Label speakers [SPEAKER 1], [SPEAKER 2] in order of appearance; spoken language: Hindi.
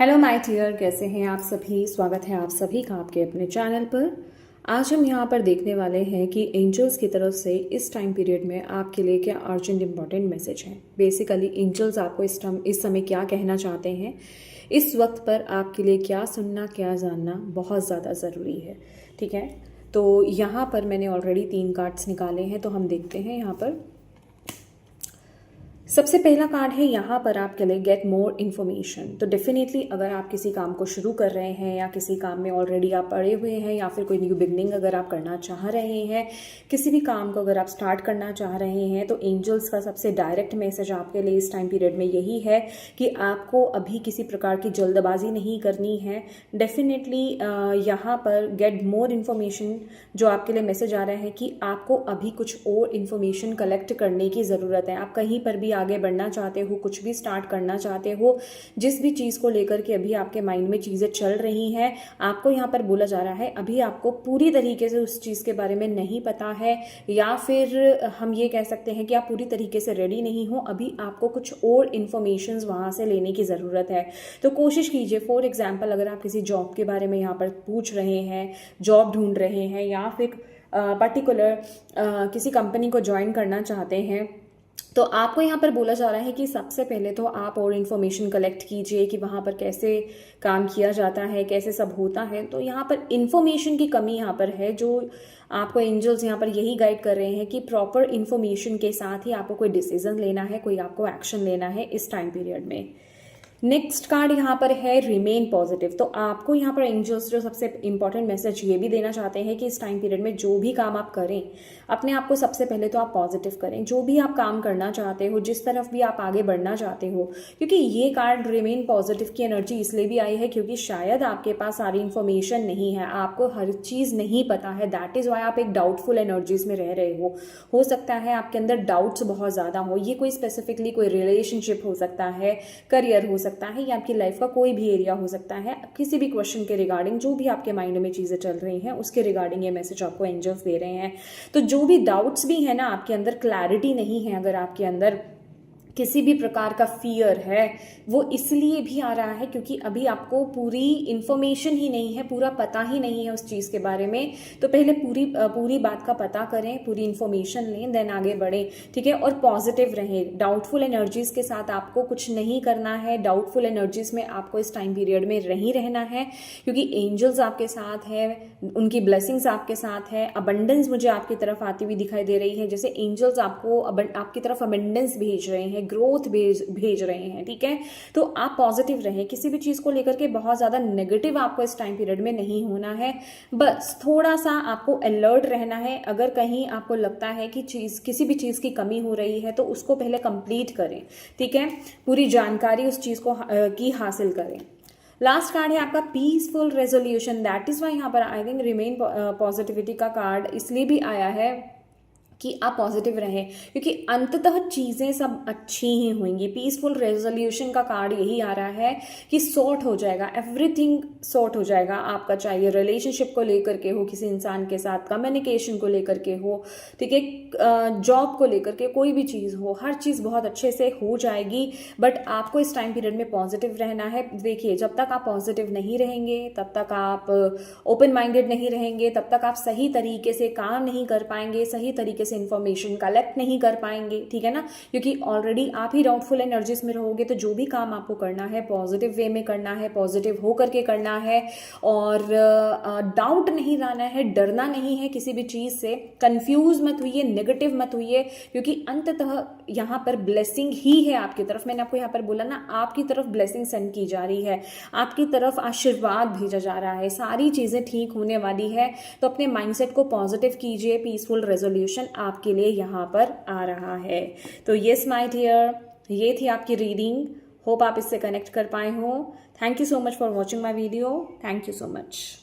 [SPEAKER 1] हेलो माय डियर, कैसे हैं आप सभी। स्वागत है आप सभी का आपके अपने चैनल पर। आज हम यहाँ पर देखने वाले हैं कि एंजल्स की तरफ से इस टाइम पीरियड में आपके लिए क्या अर्जेंट इंपॉर्टेंट मैसेज है। बेसिकली एंजल्स आपको इस समय क्या कहना चाहते हैं, इस वक्त पर आपके लिए क्या सुनना क्या जानना बहुत ज़्यादा ज़रूरी है। ठीक है, तो यहाँ पर मैंने ऑलरेडी 3 कार्ड्स निकाले हैं, तो हम देखते हैं। यहाँ पर सबसे पहला कार्ड है यहाँ पर आपके लिए गेट मोर इन्फॉर्मेशन। तो डेफिनेटली अगर आप किसी काम को शुरू कर रहे हैं या किसी काम में ऑलरेडी आप पड़े हुए हैं या फिर कोई न्यू बिगनिंग अगर आप करना चाह रहे हैं, किसी भी काम को अगर आप स्टार्ट करना चाह रहे हैं, तो एंजल्स का सबसे डायरेक्ट मैसेज आपके लिए इस टाइम पीरियड में यही है कि आपको अभी किसी प्रकार की जल्दबाजी नहीं करनी है। डेफिनेटली यहाँ पर गेट मोर इन्फॉर्मेशन जो आपके लिए मैसेज आ रहा है कि आपको अभी कुछ और इन्फॉर्मेशन कलेक्ट करने की ज़रूरत है। आप कहीं पर भी आगे बढ़ना चाहते हो, कुछ भी स्टार्ट करना चाहते हो, जिस भी चीज़ को लेकर के अभी आपके माइंड में चीज़ें चल रही हैं, आपको यहाँ पर बोला जा रहा है अभी आपको पूरी तरीके से उस चीज़ के बारे में नहीं पता है, या फिर हम ये कह सकते हैं कि आप पूरी तरीके से रेडी नहीं हो। अभी आपको कुछ और इन्फॉर्मेशन वहाँ से लेने की ज़रूरत है। तो कोशिश कीजिए। फॉर एग्जाम्पल, अगर आप किसी जॉब के बारे में यहाँ पर पूछ रहे हैं, जॉब ढूंढ रहे हैं, या फिर पर्टिकुलर किसी कंपनी को ज्वाइन करना चाहते हैं, तो आपको यहाँ पर बोला जा रहा है कि सबसे पहले तो आप और इन्फॉर्मेशन कलेक्ट कीजिए कि वहाँ पर कैसे काम किया जाता है, कैसे सब होता है। तो यहाँ पर इन्फॉर्मेशन की कमी यहाँ पर है, जो आपको एंजल्स यहाँ पर यही गाइड कर रहे हैं कि प्रॉपर इन्फॉर्मेशन के साथ ही आपको कोई डिसीजन लेना है, कोई आपको एक्शन लेना है इस टाइम पीरियड में। नेक्स्ट कार्ड यहाँ पर है रिमेन पॉजिटिव। तो आपको यहाँ पर एंजल्स जो सबसे इंपॉर्टेंट मैसेज ये भी देना चाहते हैं कि इस टाइम पीरियड में जो भी काम आप करें, अपने आप को सबसे पहले तो आप पॉजिटिव करें। जो भी आप काम करना चाहते हो, जिस तरफ भी आप आगे बढ़ना चाहते हो, क्योंकि ये कार्ड रिमेन पॉजिटिव की एनर्जी इसलिए भी आई है क्योंकि शायद आपके पास सारी इंफॉर्मेशन नहीं है, आपको हर चीज़ नहीं पता है। दैट इज़ वाई आप एक डाउटफुल एनर्जीज में रह रहे हो सकता है आपके अंदर डाउट्स बहुत ज़्यादा हो। ये कोई स्पेसिफिकली कोई रिलेशनशिप हो सकता है, करियर हो सकता है, या आपकी लाइफ का कोई भी एरिया हो सकता है। किसी भी क्वेश्चन के रिगार्डिंग जो भी आपके माइंड में चीजें चल रही हैं, उसके रिगार्डिंग ये मैसेज आपको एंजल्स दे रहे हैं। तो जो भी डाउट्स भी है ना आपके अंदर, क्लैरिटी नहीं है, अगर आपके अंदर किसी भी प्रकार का फियर है, वो इसलिए भी आ रहा है क्योंकि अभी आपको पूरी इन्फॉर्मेशन ही नहीं है, पूरा पता ही नहीं है उस चीज़ के बारे में। तो पहले पूरी बात का पता करें, पूरी इन्फॉर्मेशन लें, देन आगे बढ़ें। ठीक है, और पॉजिटिव रहें। डाउटफुल एनर्जीज के साथ आपको कुछ नहीं करना है। डाउटफुल एनर्जीज में आपको इस टाइम पीरियड में नहीं रहना है, क्योंकि एंजल्स आपके साथ है, उनकी ब्लेसिंग्स आपके साथ है। अबंडेंस मुझे आपकी तरफ आती हुई दिखाई दे रही है, जैसे एंजल्स आपको आपकी तरफ अबंडेंस भेज रहे हैं, ग्रोथ भेज रहे हैं। ठीक है, तो आप पॉजिटिव रहें। किसी भी चीज को लेकर के बहुत ज्यादा नेगेटिव आपको इस टाइम पीरियड में नहीं होना है। बस थोड़ा सा आपको अलर्ट रहना है। अगर कहीं आपको लगता है कि किसी भी चीज की कमी हो रही है, तो उसको पहले कंप्लीट करें। ठीक है, पूरी जानकारी उस चीज को की हासिल करें। लास्ट कार्ड है आपका peaceful resolution. That is why यहाँ पर आई थिंक रिमेन पॉजिटिविटी का कार्ड इसलिए भी आया है कि आप पॉजिटिव रहें, क्योंकि अंततः चीज़ें सब अच्छी ही होंगी। पीसफुल रेजोल्यूशन का कार्ड यही आ रहा है कि सॉर्ट हो जाएगा, एवरीथिंग सॉर्ट हो जाएगा आपका, चाहे रिलेशनशिप को लेकर के हो, किसी इंसान के साथ कम्युनिकेशन को लेकर के हो, ठीक है, जॉब को लेकर के कोई भी चीज़ हो, हर चीज़ बहुत अच्छे से हो जाएगी। बट आपको इस टाइम पीरियड में पॉजिटिव रहना है। देखिए, जब तक आप पॉजिटिव नहीं रहेंगे, तब तक आप ओपन माइंडेड नहीं रहेंगे, तब तक आप सही तरीके से काम नहीं कर पाएंगे, सही तरीके से इंफॉर्मेशन कलेक्ट नहीं कर पाएंगे। ठीक है ना, क्योंकि ऑलरेडी आप ही डाउटफुल एनर्जीज में रहोगे। तो जो भी काम आपको करना है, पॉजिटिव वे में करना है, पॉजिटिव हो करके करना है, और डाउट नहीं लाना है, डरना नहीं है किसी भी चीज से। कंफ्यूज मत हुइए, नेगेटिव मत हुइए, क्योंकि अंततः यहाँ पर ब्लेसिंग ही है आपकी तरफ। मैंने आपको यहाँ पर बोला ना, आपकी तरफ ब्लेसिंग सेंड की जा रही है, आपकी तरफ आशीर्वाद भेजा जा रहा है, सारी चीजें ठीक होने वाली है। तो अपने माइंडसेट को पॉजिटिव कीजिए। पीसफुल रेजोल्यूशन आपके लिए यहाँ पर आ रहा है। तो यस माय डियर, ये थी आपकी रीडिंग। होप आप इससे कनेक्ट कर पाए हो। Thank you so much for watching my video. Thank you so much.